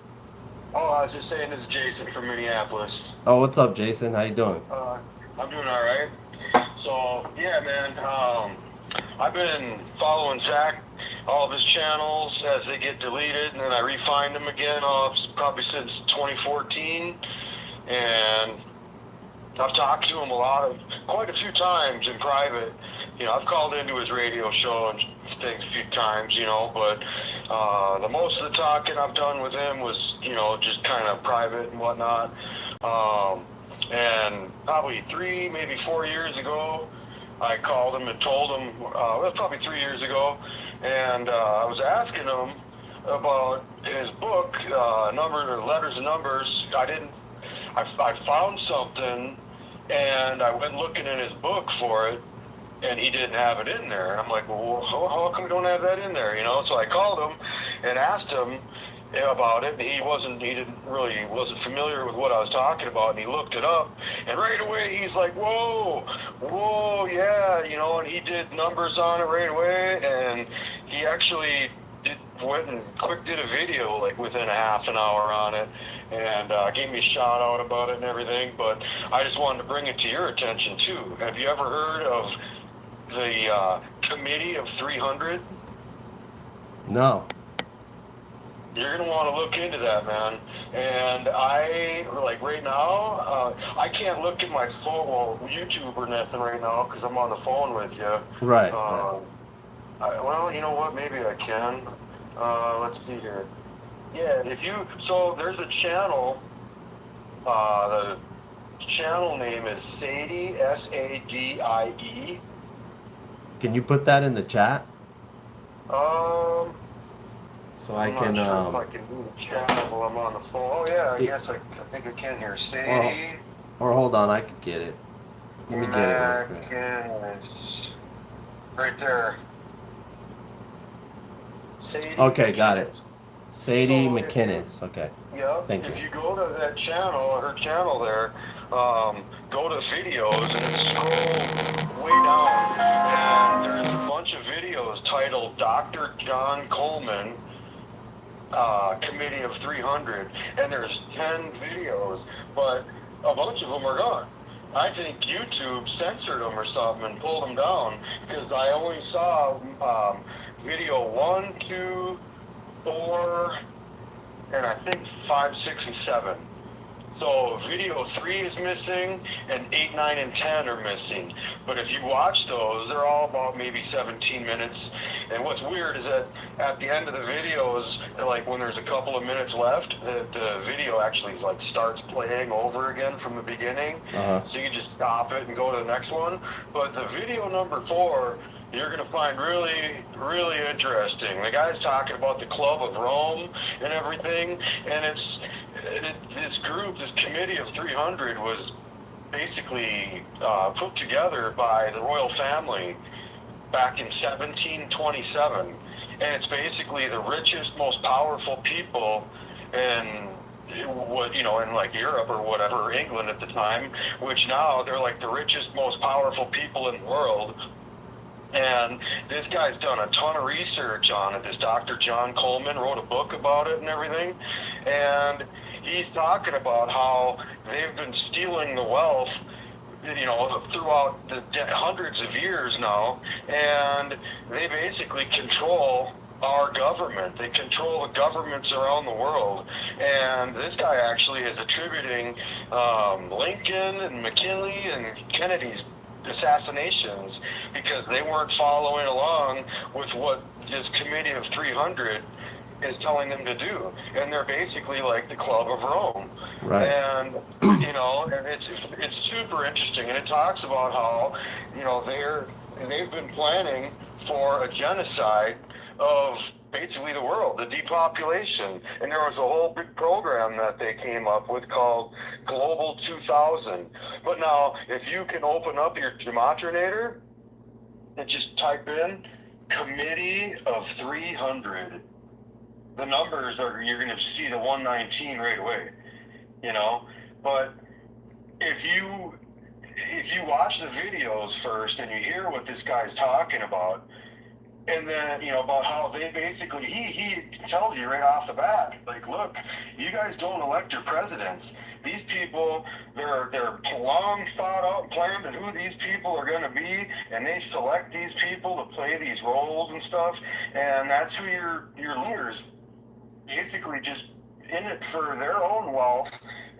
Oh, I was just saying, this is Jason from Minneapolis. Oh, what's up, Jason? How you doing? I'm doing all right. So, yeah, man, I've been following Zach, all of his channels as they get deleted, and then I re-find them again probably since 2014, and I've talked to him quite a few times in private. You know, I've called into his radio show and things a few times, you know, but the most of the talking I've done with him was, you know, just kind of private and whatnot. And probably 3, maybe 4 years ago, I called him and told him, it was probably 3 years ago, and I was asking him about his book, Letters and Numbers. I found something, and I went looking in his book for it, and he didn't have it in there. And I'm like, well, how come you don't have that in there? You know, so I called him and asked him about it, and he wasn't familiar with what I was talking about, and he looked it up, and right away he's like, whoa, yeah, you know, and he did numbers on it right away, and he actually did a video like within a half an hour on it, and gave me a shout out about it and everything. But I just wanted to bring it to your attention too. Have you ever heard of the Committee of 300? No. You're gonna want to look into that, man. And I like right now, I can't look at my phone, well, YouTube or nothing right now because I'm on the phone with you. Right. Well, you know what? Maybe I can. Let's see here. Yeah, so there's a channel. The channel name is Sadie, Sadie. Can you put that in the chat so I I'm can? not sure if I can do the chat while I'm on the phone. Oh yeah, I guess I think I can here. Sadie. Or hold on, I could get it. Let me get it real quick. McInnes. Right there. Sadie Okay, got it. McInnes. Sadie So, McInnes. Okay. Yeah. Thank If you. you go to that channel, her channel there, go to videos and scroll way down, and there's a bunch of videos titled Dr. John Coleman, Committee of 300, and there's 10 videos, but a bunch of them are gone. I think YouTube censored them or something and pulled them down because I only saw video 1, 2, 4, and I think 5, 6, and 7. So video 3 is missing, and 8, 9, and 10 are missing. But if you watch those, they're all about maybe 17 minutes. And what's weird is that at the end of the videos, like when there's a couple of minutes left, the video actually like starts playing over again from the beginning. So you just stop it and go to the next one. But the video number 4, you're going to find really, really interesting. The guy's talking about the Club of Rome and everything, and this group, this Committee of 300 was basically put together by the royal family back in 1727, and it's basically the richest, most powerful people in in like Europe or whatever, England at the time, which now they're like the richest, most powerful people in the world. And this guy's done a ton of research on it. This Dr. John Coleman wrote a book about it and everything. And he's talking about how they've been stealing the wealth, throughout the hundreds of years now. And they basically control our government. They control the governments around the world. And this guy actually is attributing Lincoln and McKinley and Kennedy's assassinations because they weren't following along with what this Committee of 300 is telling them to do, and they're basically like the Club of Rome. Right. And and it's super interesting, and it talks about how they've been planning for a genocide of basically the world, the depopulation. And there was a whole big program that they came up with called Global 2000. But now, if you can open up your Gematrinator and just type in Committee of 300, the numbers you're going to see the 119 right away, But if you watch the videos first and you hear what this guy's talking about, and then, about how they basically, he tells you right off the bat, like, look, you guys don't elect your presidents. These people, they're long thought out, planned on who these people are going to be, and they select these people to play these roles and stuff, and that's who your leaders basically just in it for their own wealth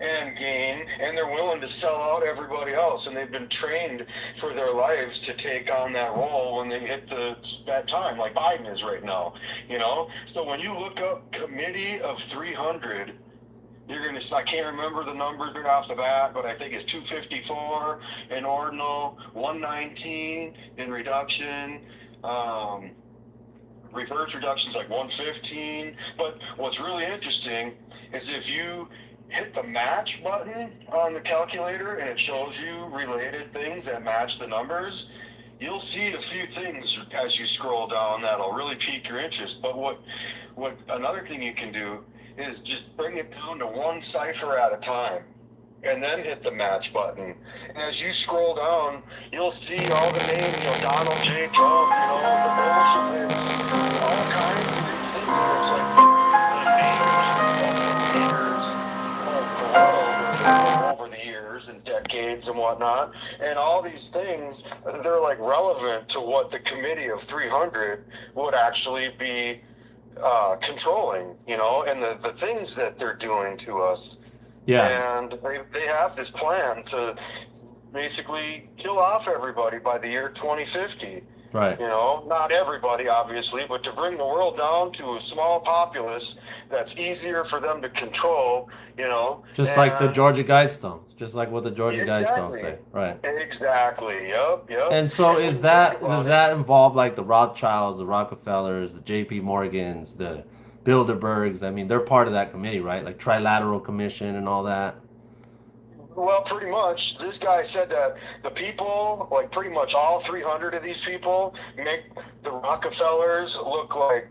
and gain, and they're willing to sell out everybody else, and they've been trained for their lives to take on that role when they hit that time, like Biden is right now, So when you look up Committee of 300, you're going to, I can't remember the numbers right off the bat, but I think it's 254 in ordinal, 119 in reduction, reverse reduction's like 115. But what's really interesting is if you hit the match button on the calculator and it shows you related things that match the numbers, you'll see a few things as you scroll down that'll really pique your interest. But what another thing you can do is just bring it down to one cipher at a time, and then hit the match button. And as you scroll down, you'll see all the names, Donald J. Trump, the Bolsheviks, all kinds of these things. And it's like the names of the leaders across the world over the years and decades and whatnot. And all these things, they're like relevant to what the Committee of 300 would actually be controlling, you know, and the things that they're doing to us. Yeah. And they have this plan to basically kill off everybody by the year 2050. Right. You know, not everybody, obviously, but to bring the world down to a small populace that's easier for them to control, you know. Just like the Georgia Guidestones. Just like what the Georgia Guidestones Exactly. say. Right. Exactly. Yep. And so And when is you that think about does it, that involve like the Rothschilds, the Rockefellers, the J.P. Morgans, the Bilderbergs? I mean, they're part of that committee, right? Like Trilateral Commission and all that. well, pretty much, this guy said that the people, like pretty much all 300 of these people, make the Rockefellers look like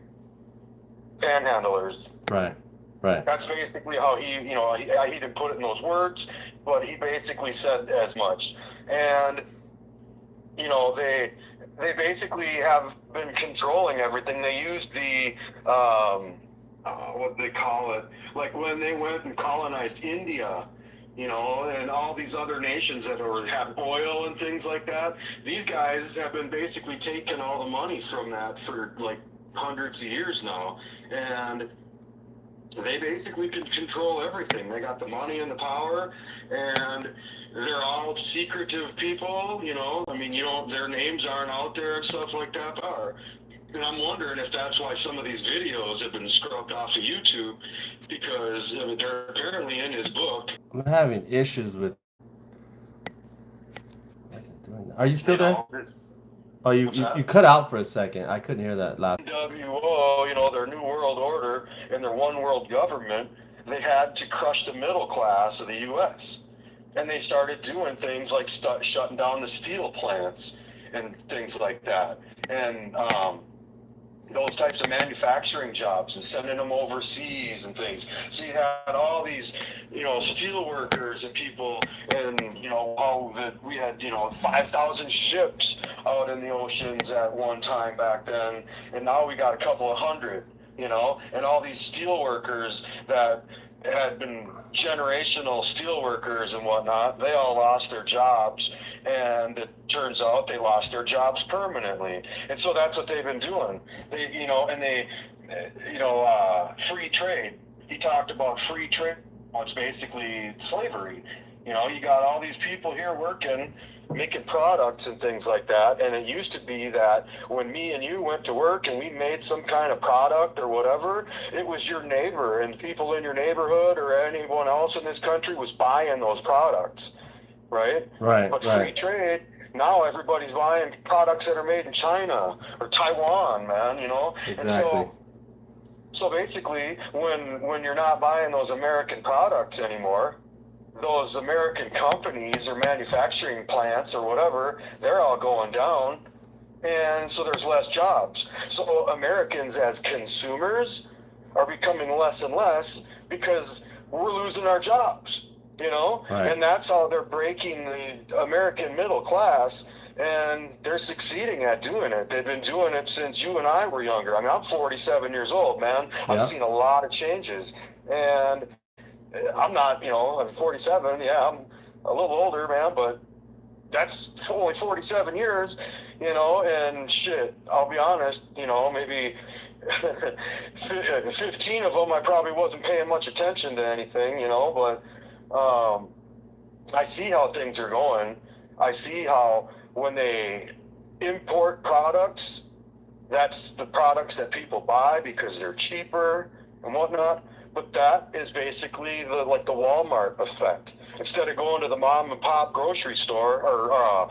panhandlers. Right. Right. That's basically how he, you know, he didn't put it in those words, but he basically said as much. And, you know, they basically have been controlling everything. They used the, what they call it, like when they went and colonized India, you know, and all these other nations that have oil and things like that. These guys have been basically taking all the money from that for like hundreds of years now. And they basically can control everything. They got the money and the power, and they're all secretive people, you know. I mean, you know, their names aren't out there and stuff like that are. And I'm wondering if that's why some of these videos have been scrubbed off of YouTube, because I mean, they're apparently in his book. I'm having issues with. Why is it doing that? Are you still You there? know, Oh, you What's that? cut out for a second. I couldn't hear that loud. NWO, you know, their New World Order and their one world government, they had to crush the middle class of the U.S. And they started doing things like shutting down the steel plants and things like that. And those types of manufacturing jobs and sending them overseas and things. So you had all these, you know, steel workers and people, and, you know, how that we had, you know, 5,000 ships out in the oceans at one time back then, and now we got a couple of hundred, you know, and all these steel workers that had been generational steel workers and whatnot, they all lost their jobs, and it turns out they lost their jobs permanently. And so that's what they've been doing. They, you know, and they, you know, free trade. He talked about free trade. It's basically slavery. You know, you got all these people here working, making products and things like that. And it used to be that when me and you went to work and we made some kind of product or whatever, it was your neighbor and people in your neighborhood or anyone else in this country was buying those products, right? Right. But free trade, now everybody's buying products that are made in China or Taiwan, man, you know? Exactly. And so basically, when you're not buying those American products anymore, those American companies or manufacturing plants or whatever, they're all going down, and so there's less jobs. So Americans as consumers are becoming less and less because we're losing our jobs, you know? Right. And that's how they're breaking the American middle class, and they're succeeding at doing it. They've been doing it since you and I were younger. I mean, I'm 47 years old, man. Yeah. I've seen a lot of changes, and I'm not, you know, I'm 47. Yeah, I'm a little older, man, but that's only 47 years, you know, and shit, I'll be honest, you know, maybe 15 of them I probably wasn't paying much attention to anything, you know, but I see how things are going. I see how when they import products, that's the products that people buy because they're cheaper and whatnot. But that is basically the Walmart effect. Instead of going to the mom and pop grocery store or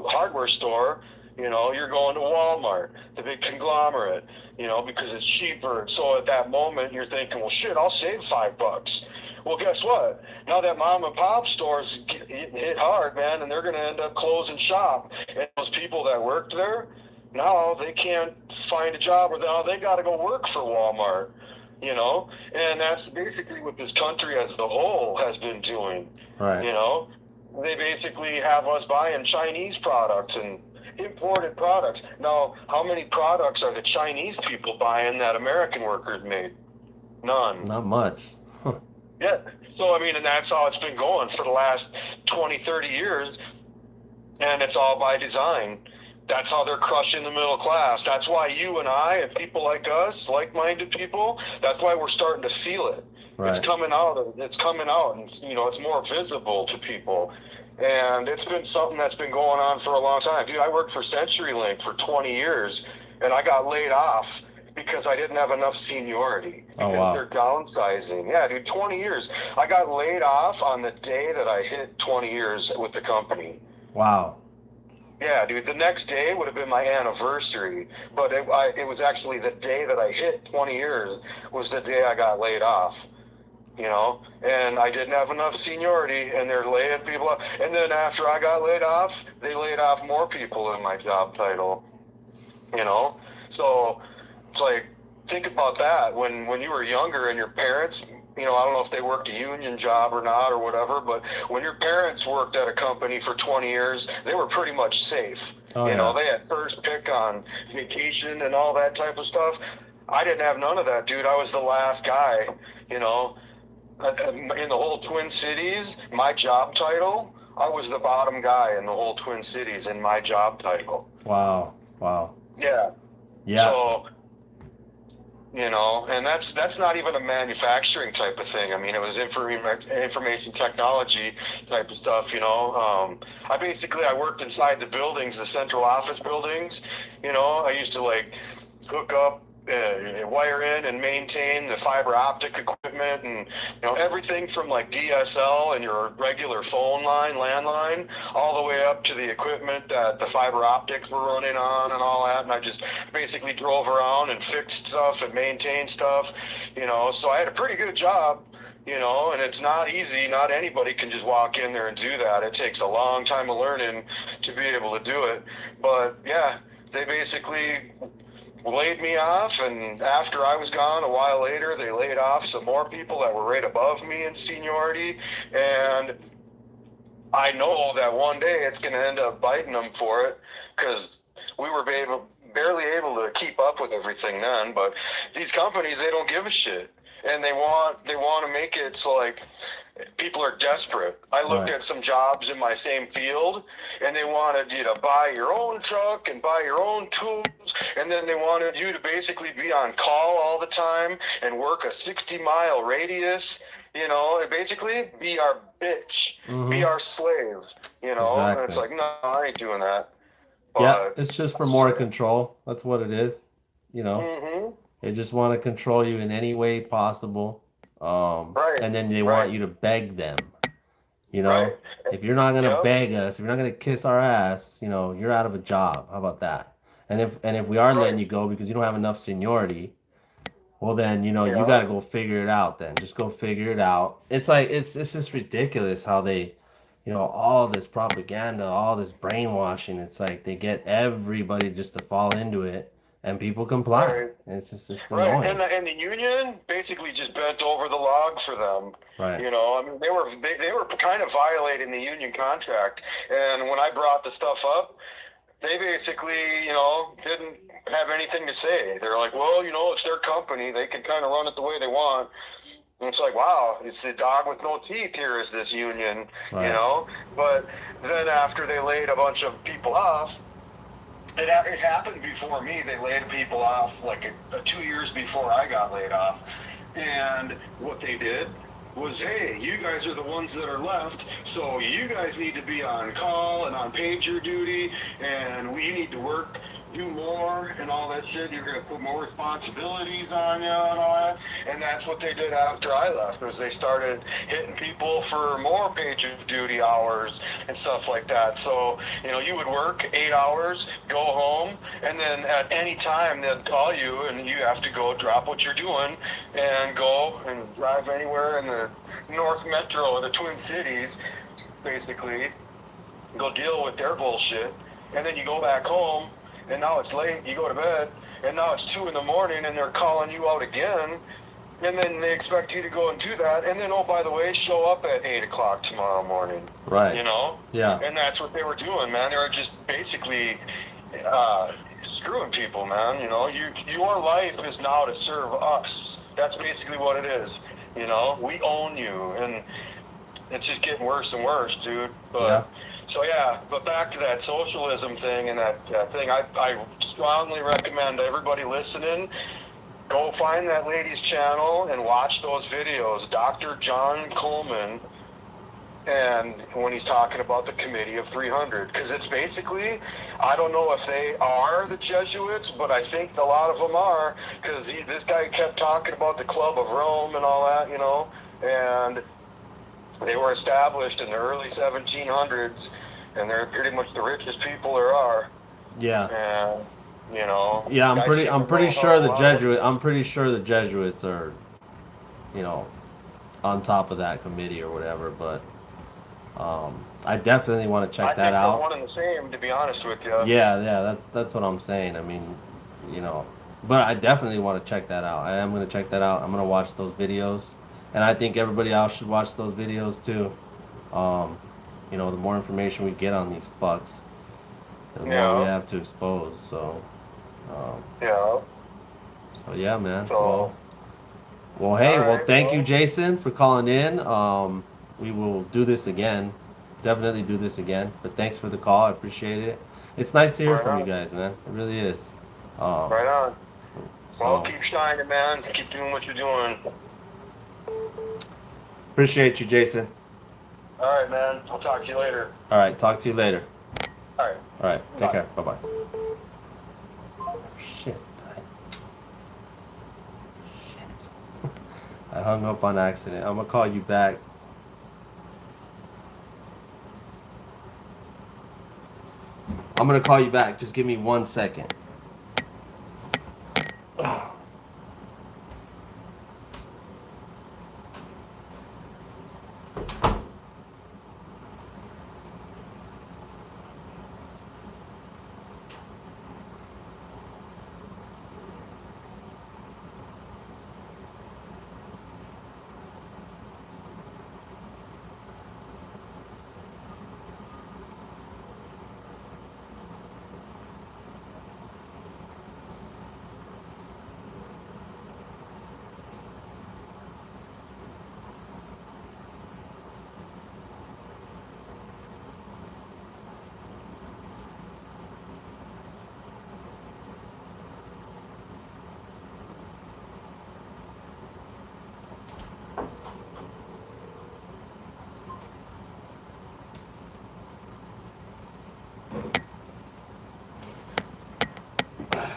hardware store, you know, you're going to Walmart, the big conglomerate, you know, because it's cheaper. So at that moment, you're thinking, well, shit, I'll save $5. Well, guess what? Now that mom and pop stores getting hit hard, man, and they're going to end up closing shop. And those people that worked there, now they can't find a job, or now they got to go work for Walmart. You know, and that's basically what this country as a whole has been doing. Right. You know, they basically have us buying Chinese products and imported products. Now, how many products are the Chinese people buying that American workers made? None. Not much. Yeah. So, I mean, and that's how it's been going for the last 20, 30 years. And it's all by design. That's how they're crushing the middle class. That's why you and I and people like us, like-minded people, that's why we're starting to feel it. Right. It's coming out. It's coming out, and it's more visible to people. And it's been something that's been going on for a long time. Dude, I worked for CenturyLink for 20 years, and I got laid off because I didn't have enough seniority. Oh, Because wow. they're downsizing. Yeah, dude, 20 years. I got laid off on the day that I hit 20 years with the company. Wow. Yeah, dude, the next day would have been my anniversary, but it was actually the day that I hit 20 years was the day I got laid off. And I didn't have enough seniority, and they're laying people off. And then after I got laid off, they laid off more people in my job title, So it's like, think about that. When you were younger and your parents, I don't know if they worked a union job or not or whatever, but when your parents worked at a company for 20 years, they were pretty much safe. Oh, yeah. They had first pick on vacation and all that type of stuff. I didn't have none of that, dude. I was the last guy, in the whole Twin Cities. My job title, I was the bottom guy in the whole Twin Cities in my job title. Wow. Yeah. Yeah. So, and that's not even a manufacturing type of thing. I mean, it was information technology type of stuff, I worked inside the buildings, the central office buildings, I used to hook up, wire in and maintain the fiber optic equipment and, everything from DSL and your regular phone line, landline, all the way up to the equipment that the fiber optics were running on and all that. And I just basically drove around and fixed stuff and maintained stuff, so I had a pretty good job. And it's not easy. Not anybody can just walk in there and do that. It takes a long time of learning to be able to do it. But yeah, they basically laid me off, and after I was gone a while later, they laid off some more people that were right above me in seniority, and I know that one day it's going to end up biting them for it, because we were barely able to keep up with everything then. But these companies, they don't give a shit, and they want to make it so people are desperate. I looked at some jobs in my same field, and they wanted you to buy your own truck and buy your own tools, and then they wanted you to basically be on call all the time and work a 60-mile radius, and basically be our bitch, be our slave, Exactly. And it's like, no, I ain't doing that. Yeah, it's just for more control. That's what it is. Mm-hmm. They just want to control you in any way possible. Right. And then they want you to beg them. Right. If you're not gonna beg us, if you're not gonna kiss our ass, you're out of a job. How about that? And if we are letting you go because you don't have enough seniority, well then, you gotta go figure it out then. Just go figure it out. It's it's just ridiculous how they, all this propaganda, all this brainwashing, it's like they get everybody just to fall into it. And people comply. Right. It's right. annoying. And the union basically just bent over the log for them. Right. I mean, they were kind of violating the union contract. And when I brought the stuff up, they basically, didn't have anything to say. They're like, well, it's their company. They can kind of run it the way they want. And it's like, wow, it's the dog with no teeth here is this union, Right. But then after they laid a bunch of people off, it happened before me. They laid people off 2 years before I got laid off. And what they did was, hey, you guys are the ones that are left, so you guys need to be on call and on pager duty, and we need to do more and all that shit. You're going to put more responsibilities on you and all that. And that's what they did after I left, was they started hitting people for more pager duty hours and stuff like that. So, you would work 8 hours, go home, and then at any time they'd call you and you have to go drop what you're doing and go and drive anywhere in the North Metro or the Twin Cities, basically, go deal with their bullshit. And then you go back home, and now it's late, you go to bed, and now it's 2 a.m, and they're calling you out again, and then they expect you to go and do that, and then, oh, by the way, show up at 8 o'clock tomorrow morning. Right. Yeah. And that's what they were doing, man. They were just basically screwing people, man. Your life is now to serve us. That's basically what it is. You know, we own you, and it's just getting worse and worse, dude. But Yeah. so yeah, but back to that socialism thing and that thing. I strongly recommend everybody listening go find that lady's channel and watch those videos. Dr. John Coleman, and when he's talking about the Committee of 300, because it's basically, I don't know if they are the Jesuits, but I think a lot of them are, because this guy kept talking about the Club of Rome and all that, you know, and they were established in the early 1700s, and they're pretty much the richest people there are. Yeah. And you know. Yeah, I'm pretty sure the Jesuits. I'm I'm pretty sure the Jesuits are, you know, on top of that committee or whatever. But I definitely want to check that out. They're one and the same, to be honest with you. Yeah, that's what I'm saying. I mean, you know, but I definitely want to check that out. I am gonna check that out. I'm gonna watch those videos, and I think everybody else should watch those videos too. You know, the more information we get on these fucks, the more we have to expose. So. Yeah. So yeah, man. So, well, hey, all right, well, thank you, well. Jason, for calling in. We will do this again. Definitely do this again. But thanks for the call. I appreciate it. It's nice to hear Right from on. you guys, man. It really is. Right on. Well, So keep shining, man. Keep doing what you're doing. appreciate you, Jason. All right, man. I'll talk to you later. All right, talk to you later. All right. All right, take Bye. care. Bye bye. Shit. I hung up on accident. I'm gonna call you back. I'm gonna call you back. Just give me 1 second.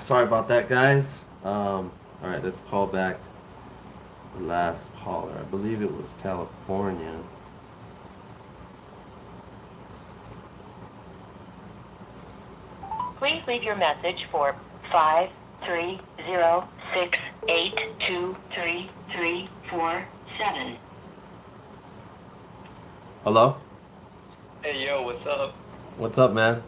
Sorry about that, guys. All right, let's call back the last caller. I believe it was California. Please leave your message for 53068233347. Hello? Hey, yo, what's up? What's up, man?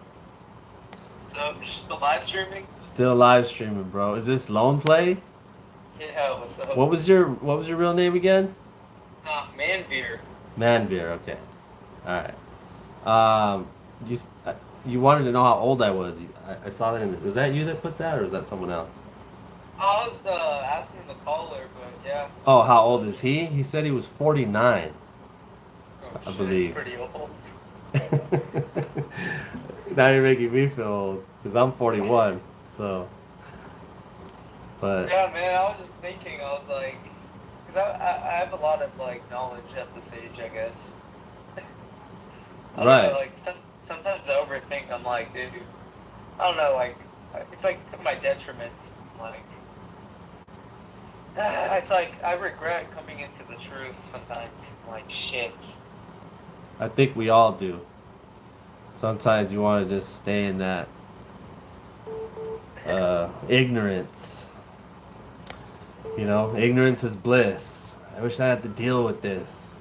What's up? You still live streaming? Still live streaming, bro. Is this Lone Play? Yeah, what's up? What was your real name again? Manveer. Manveer. Okay. All right. You wanted to know how old I was. I saw that was that you that put that, or was that someone else? I was asking the caller, but yeah. Oh, how old is he? He said he was 49. Oh, I shit, believe. It's pretty old. Now you're making me feel old because I'm 41. So, but Yeah, man, I was just thinking, I was like, because I have a lot of, like, knowledge at this age, I guess. I don't Right. know, like, sometimes I overthink, I'm like, dude, I don't know, like, it's like to my detriment, like, it's like, I regret coming into the truth sometimes, I'm like, shit. I think we all do. Sometimes you want to just stay in that ignorance. You know, ignorance is bliss. I wish I had to deal with this.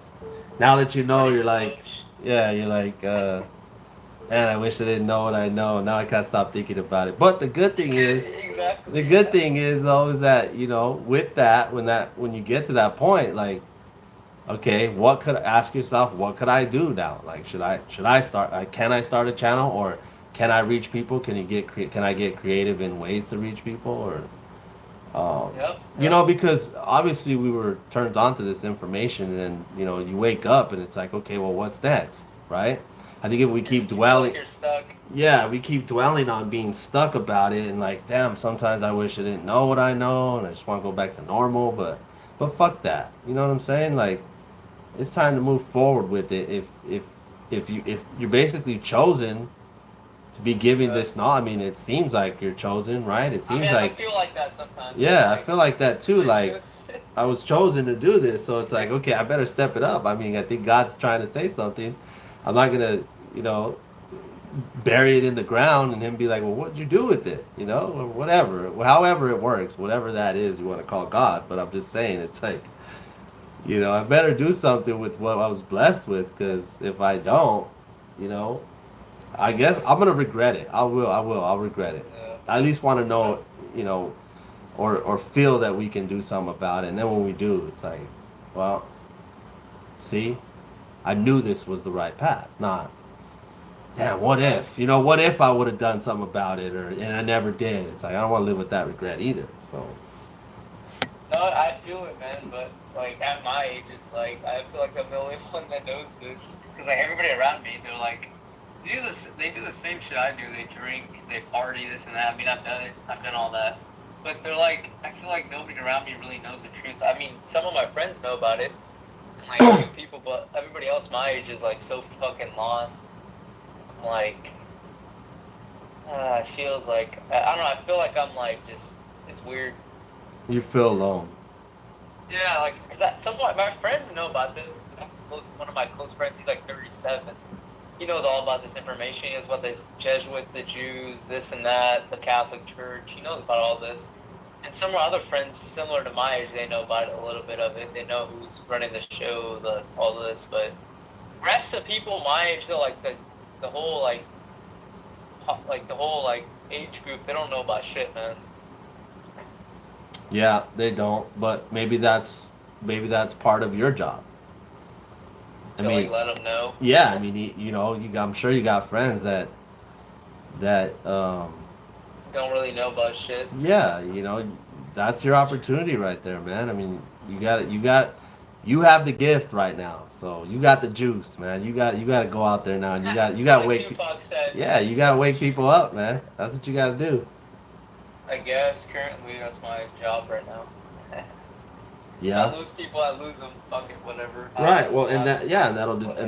Now that you know, you're like, yeah, you're like, man, I wish I didn't know what I know. Now I can't stop thinking about it. But the good thing is, Exactly. the good thing is though is that, you know, with that, when you get to that point, like, okay, ask yourself, what could I do now? Like, should I start? Like, can I start a channel, or can I reach people? Can I get creative in ways to reach people, or Yep. You know, because obviously we were turned on to this information, and you know, you wake up and it's like, okay, well, what's next, right? I think if we keep dwelling, You're stuck. yeah, we keep dwelling on being stuck about it, and like, damn, sometimes I wish I didn't know what I know, and I just want to go back to normal, but fuck that, you know what I'm saying? Like, it's time to move forward with it. If you're basically chosen to be giving this knowledge, I mean, it seems like you're chosen, right? It I seems mean, like, I feel like that sometimes. yeah, I feel like that too. Like, I was chosen to do this, so it's like, okay, I better step it up. I mean, I think God's trying to say something. I'm not gonna, you know, bury it in the ground and him be like, well, what'd you do with it? You know, or whatever, however it works, whatever that is you want to call God. But I'm just saying, it's like, you know, I better do something with what I was blessed with, because if I don't, you know, I guess I'm gonna regret it. I'll regret it. Yeah. I at least want to know, you know, or feel that we can do something about it. And then when we do, it's like, well, see, I knew this was the right path. Not, damn, what if? You know, what if I would have done something about it, and I never did? It's like, I don't want to live with that regret either. So, No, I feel it, man. But like at my age, it's like I feel like I'm the only one that knows this. Because like everybody around me, they're like, they do this. They do the same shit I do. They drink, they party, this and that. I mean, I've done it. I've done all that. But they're like, I feel like nobody around me really knows the truth. I mean, some of my friends know about it, and like a few people, but everybody else my age is like so fucking lost. Like, it feels like I don't know. I feel like I'm like just. It's weird. you feel alone. Yeah, like, cause some of my friends know about this. One of my close friends, he's like 37. He knows all about this information. He knows about the Jesuits, the Jews, this and that, the Catholic Church. He knows about all this. And some of my other friends, similar to my age, they know about it, a little bit of it. They know who's running the show, all this. But rest of people my age, though, like the whole age group, they don't know about shit, man. Yeah, they don't. But maybe that's part of your job. I To, mean, like, let them know. yeah, I mean, you know, I'm sure you got friends that Don't really know about shit. yeah, you know, that's your opportunity right there, man. I mean, you have the gift right now, so you got the juice, man. You got to go out there now, and you got to Like wake, Tupac said, yeah, you got to wake people up, man. That's what you got to do. I guess currently that's my job right now. Yeah. I lose people, I lose them. Fuck it, whatever. Right. Well, and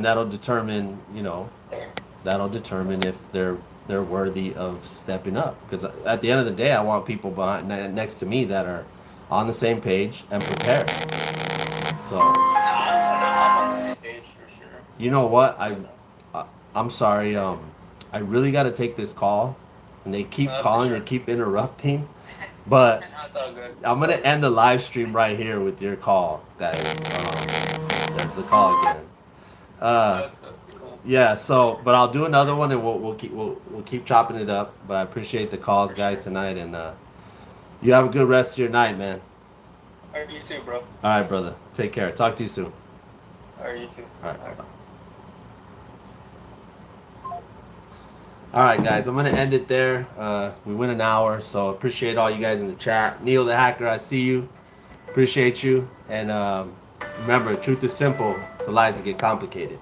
that'll determine, you know, that'll determine if they're worthy of stepping up. Because at the end of the day, I want people next to me that are on the same page and prepared. So, I'm on the same page for sure. you know what? I'm sorry. I really got to take this call, and they keep For calling, sure. they keep interrupting. But That's all good. I'm gonna end the live stream right here with your call, guys. There's the call again. That's good. It's cool. Yeah. So, but I'll do another one, and we'll keep chopping it up. But I appreciate the calls, guys, tonight, and you have a good rest of your night, man. Alright, you too, bro. All right, brother. Take care. Talk to you soon. Alright, you too. All right. Bye-bye. All right, guys, I'm going to end it there. We went an hour, so appreciate all you guys in the chat. Neil the Hacker, I see you. Appreciate you. And remember, truth is simple, the lies that get complicated.